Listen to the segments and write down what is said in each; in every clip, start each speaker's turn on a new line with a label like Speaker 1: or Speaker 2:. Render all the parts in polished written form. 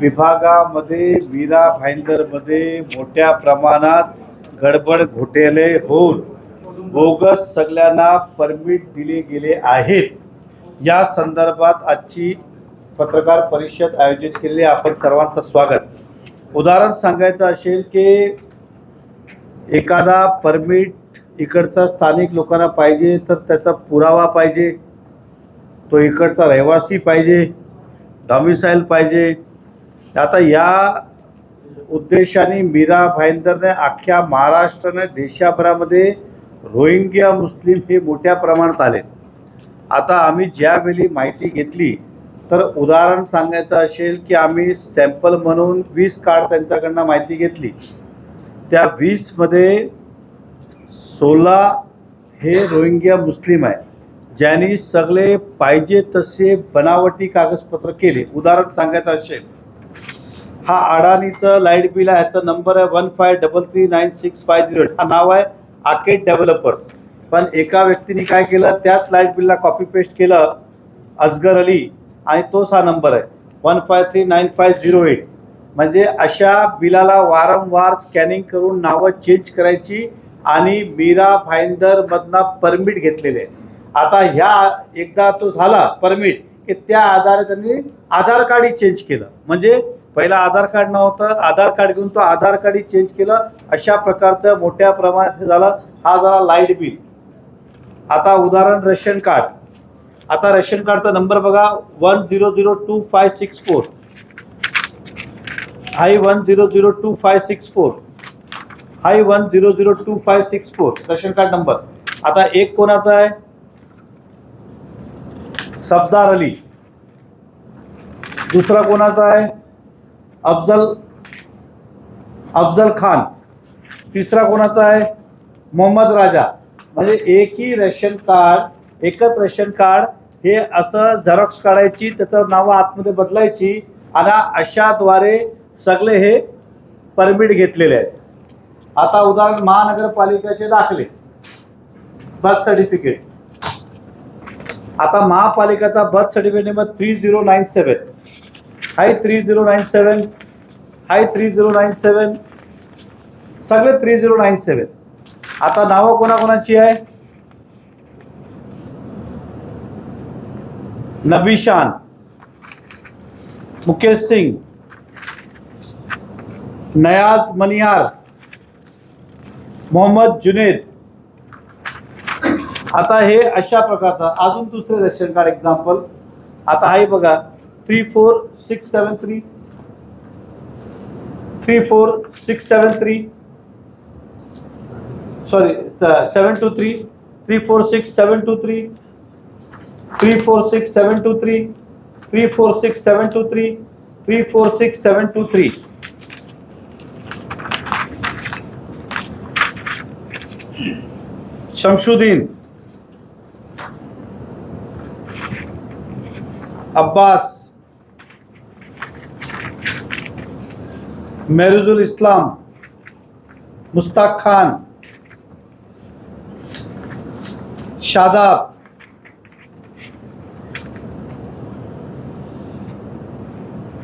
Speaker 1: विभागामध्ये मीरा भाईंदरमध्ये मोठ्या प्रमाणात गडबड घोटाळे होऊन बोगस सगळ्यांना परमिट दिले गेले आहेत. या संदर्भात आजची पत्रकार परिषद आयोजित केलेली आपण सर्वांचं स्वागत. उदाहरण सांगायचं असेल की एखादा परमिट इकडचा स्थानिक लोकांना पाहिजे तर त्याचा पुरावा पाहिजे, तो इकडचा रहिवासी पाहिजे, डॉमिसाईल पाहिजे. आता या उद्देशाने मीरा भाईंदरने अख्ख्या महाराष्ट्राने देशभरामध्ये रोहिंग्या मुस्लिम हे मोठ्या प्रमाणात आले. आता आम्ही ज्यावेळी माहिती घेतली तर उदाहरण सांगायचं असेल की आम्ही सॅम्पल म्हणून 20 कार्ड त्यांच्याकडनं माहिती घेतली. त्या 20मध्ये 16 हे रोहिंग्या मुस्लिम आहे, ज्यांनी सगळे पाहिजे तसे बनावटी कागदपत्र केले. उदाहरण सांगायचं असेल, हा अडाणीचं लाईट बिल आहे, ह्याचा नंबर आहे 15339650. हा नाव आहे आर्केड डेव्हलपर्स. पण एका व्यक्तीने काय केलं, त्याच लाईट बिलला कॉपी पेस्ट केलं असगर अली, आणि तोच हा नंबर आहे 15399508. म्हणजे अशा बिलाला वारंवार स्कॅनिंग करून नावं चेंज करायची आणि मीरा भाईंदर मधनं परमिट घेतलेले. आता ह्या एकदा तो झाला परमिट की त्या आधारे त्यांनी आधार कार्डही चेंज केलं. म्हणजे पहिला आधार कार्ड नव्हतं, आधार कार्ड घेऊन तो आधार कार्डही चेंज केलं. अशा प्रकारचं मोठ्या प्रमाणात झालं. हा झाला लाईट बिल. आता उदाहरण रेशन कार्ड. आता रेशन कार्डचा नंबर बघा 10022564. हाय 10022564. हाय 10022564 रेशन कार्ड नंबर. आता एक कोणाचा आहे, सफदार अली. दुसरा कोणाचा आहे, अफजल खान. तिसरा कोणाचा आहे, मोहम्मद राजा. म्हणजे एकही रेशन कार्ड, एकच रेशन कार्ड हे असं झेरॉक्स काढायची, त्याचं नावं आतमध्ये बदलायची आणि अशाद्वारे सगळे हे परमिट घेतलेले आहेत. आता उदाहरण महानगरपालिकेचे दाखले, बर्थ सर्टिफिकेट. आता महापालिकेचा बर्थ सर्टिफिकेट नंबर 3097. हाय 3097. हाय 3097. सगळे 3097. आता नावं कोणाकोणाची आहे, नबी शान, मुकेश सिंग, नयाज मनियार, मोहम्मद जुनेद. आता हे अशा प्रकारचं अजून दुसरे रेशन कार्ड एक्झाम्पल. आता हे बघा 34673, 34673, सॉरी 723, 346723, 346723, 346723, 346723. शमशुद्दीन, अब्बास, मेहरुजुल इस्लाम, मुस्ताक खान, शादाब,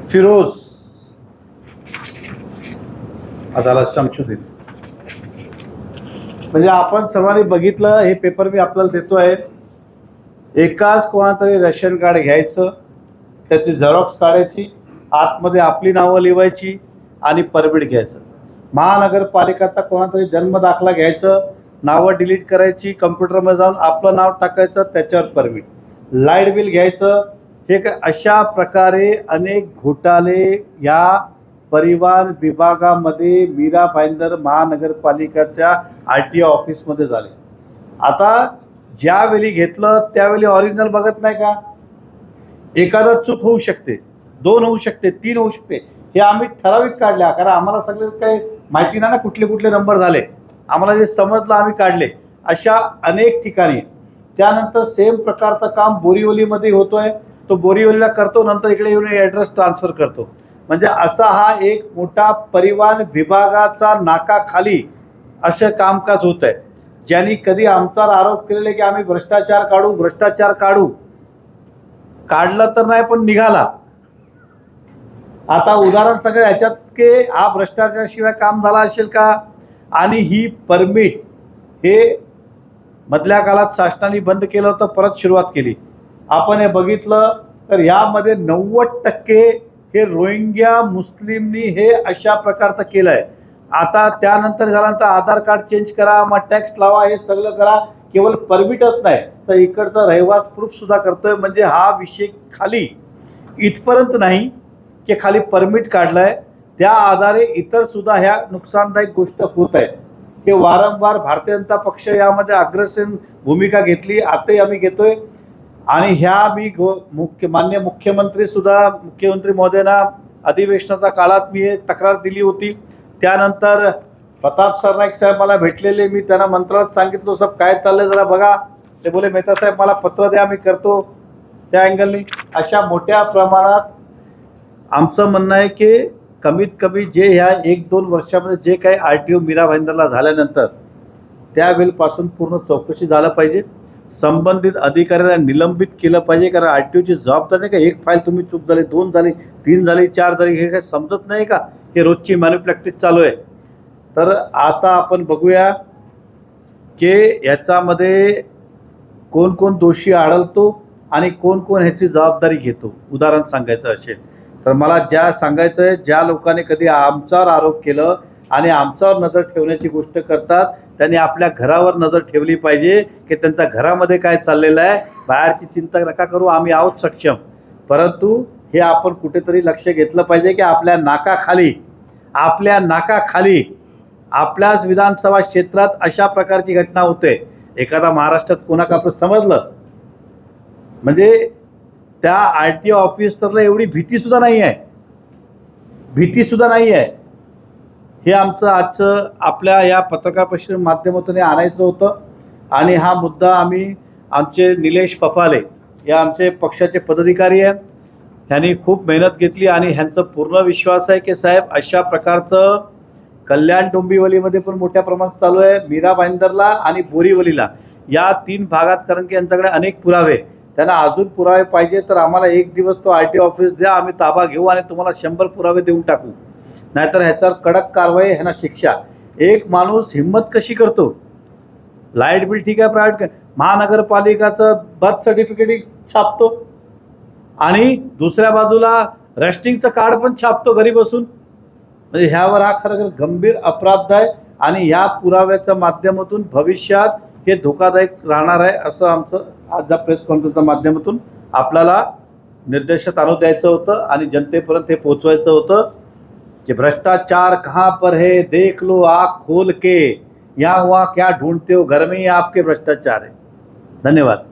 Speaker 1: फिरोज. आता शमशुद्दीन. म्हणजे आपण सर्वांनी बघितलं, हे पेपर मी आपल्याला देतोय. एकाच कोणातरी रेशन कार्ड घ्यायचं, त्याची झेरॉक्स काढायची, आतमध्ये आपली नावं लिहायची आणि परमिट घ्यायचं. महानगरपालिकेचा कोणातरी जन्म दाखला घ्यायचं, नावं डिलीट करायची, कम्प्युटरमध्ये जाऊन आपलं नाव टाकायचं, त्याच्यावर परमिट. लाईट बिल घ्यायचं. हे काय अशा प्रकारे अनेक घोटाळे या परिवहन विभागामध्ये मीरा भाईंदर महानगरपालिकेच्या RTO ऑफिसमध्ये झाले. आता ज्यावेळी घेतलं त्यावेळी ऑरिजिनल बघत नाही का. एखादा चूक होऊ शकते, 2 होऊ शकते, 3 होऊ शकते. हे आम्ही ठराविक काढल्या, कारण आम्हाला सगळे काही माहिती नाही ना कुठले कुठले नंबर झाले. आम्हाला जे समजलं आम्ही काढले. अशा अनेक ठिकाणी. त्यानंतर सेम प्रकारचं काम बोरिवलीमध्ये होतोय. तो बोरिवलीला करतो, नंतर इकडे येऊन ॲड्रेस ट्रान्सफर करतो. म्हणजे असा हा एक मोठा परिवहन विभागाचा नाकाखाली असं कामकाज होत आहे. ज्यांनी कधी आमच्यावर आरोप केलेले की आम्ही भ्रष्टाचार काढू, काढलं तर नाही पण निघाला. आता उदाहरण सगळं ह्याच्यात की हा भ्रष्टाचाराशिवाय काम झाला असेल का? आणि ही परमिट हे मधल्या काळात शासनाने बंद केलं होतं, परत सुरुवात केली. आपण हे बघितलं तर यामध्ये 90% हे रोहिंग्या मुस्लिमनी हे अशा प्रकारचं केलं आहे. आता त्यानंतर झाल्यानंतर आधार कार्ड चेंज करा, मग टॅक्स लावा, हे सगळं करा. केवळ परमिटच नाही तर इकडचं रहिवास प्रूफ सुद्धा करतोय. म्हणजे हा विषय खाली इथपर्यंत नाही की खाली परमिट काढलंय, त्या आधारे इतर सुद्धा ह्या नुकसानदायक गोष्ट होत आहेत. हे वारंवार भारतीय जनता पक्ष यामध्ये अग्रेसन भूमिका घेतली, आताही आम्ही घेतोय. आणि ह्या मी माननीय मुख्यमंत्री महोदयांना अधिवेशनाच्या काळात मी हे तक्रार दिली होती. त्यानंतर प्रताप सरनाईक साहेब मला भेटलेले, मी त्यांना मंत्रालयात सांगितलं साहेब काय चाललंय जरा बघा. ते बोले मेहता साहेब मला पत्र द्या, मी करतो त्या अँगलनी. अशा मोठ्या प्रमाणात आमचं म्हणणं आहे की कमीत कमी जे ह्या 1-2 वर्षामध्ये जे काही RTO मीरा भाईंदरला झाल्यानंतर त्यावेळेपासून पूर्ण चौकशी झालं पाहिजे. संबंधित अधिकाऱ्याला निलंबित केलं पाहिजे. कारण RTOची जबाबदारी नाही का एक फाईल तुम्ही चूक झाली, 2 झाली, 3 झाली, 4 झाली, हे काही समजत नाही का? हे रोजची मॅन्युप्रॅक्टिस चालू आहे. तर आता आपण बघूया की याच्यामध्ये कोण कोण दोषी आढळतो आणि कोण कोण ह्याची जबाबदारी घेतो. उदाहरण सांगायचं असेल तर मला ज्या सांगायचं आहे, ज्या लोकांनी कधी आमच्यावर आरोप केलं आणि आमच्यावर नजर ठेवण्याची गोष्ट करतात त्यांनी आपल्या घरावर नजर ठेवली पाहिजे की त्यांच्या घरामध्ये काय चाललेलं आहे. बाहेरची चिंता नका करू, आम्ही आहोत सक्षम. परंतु हे आपण कुठेतरी लक्ष घेतलं पाहिजे की आपल्या नाकाखाली आपल्याच विधानसभा क्षेत्रात अशा प्रकारची घटना होते. एखादा महाराष्ट्रात कोणाला आपलं समजलं म्हणजे त्या RTO ऑफिसरला एवढी भीती सुद्धा नाही आहे. हे आमचं आजचं आपल्या या पत्रकार परिषदेच्या माध्यमातून आणायचं होतं. आणि हा मुद्दा आम्ही आमचे निलेश पफाले या आमचे पक्षाचे पदाधिकारी आहेत, ह्यांनी खूप मेहनत घेतली आणि ह्यांचं पूर्ण विश्वास आहे की साहेब अशा प्रकारचं कल्याण डोंबिवलीमध्ये पण मोठ्या प्रमाणात चालू आहे. मीरा भाईंदरला आणि बोरीवलीला या 3 भागात, कारण की यांच्याकडे अनेक पुरावे, त्यांना अजून पुरावे पाहिजे तर आम्हाला 1 दिवस तो RTO ऑफिस द्या, आम्ही ताबा घेऊ आणि तुम्हाला 100 पुरावे देऊन टाकू. नाहीतर ह्याच्यावर कडक कारवाई, ह्यांना शिक्षा. एक माणूस हिंमत कशी करतो? लाईट बिल ठीक आहे, प्रायव्हेट महानगरपालिकाचं बर्थ सर्टिफिकेट छापतो आणि दुसऱ्या बाजूला रेस्टिंगचं कार्ड पण छापतो घरी बसून. म्हणजे ह्यावर हा खरं गंभीर अपराध आहे आणि या पुराव्याच्या माध्यमातून भविष्यात हे धोकादायक राहणार आहे, असं आमचं आज या प्रेस कॉन्फरन्सच्या माध्यमातून आपल्याला निर्देशात आणून द्यायचं होतं आणि जनतेपर्यंत हे पोहोचवायचं होतं कि भ्रष्टाचार कहाँ पर है देख लो आँख खोल के, यहाँ वहाँ क्या ढूंढते हो, घर में ही आपके भ्रष्टाचार है. धन्यवाद.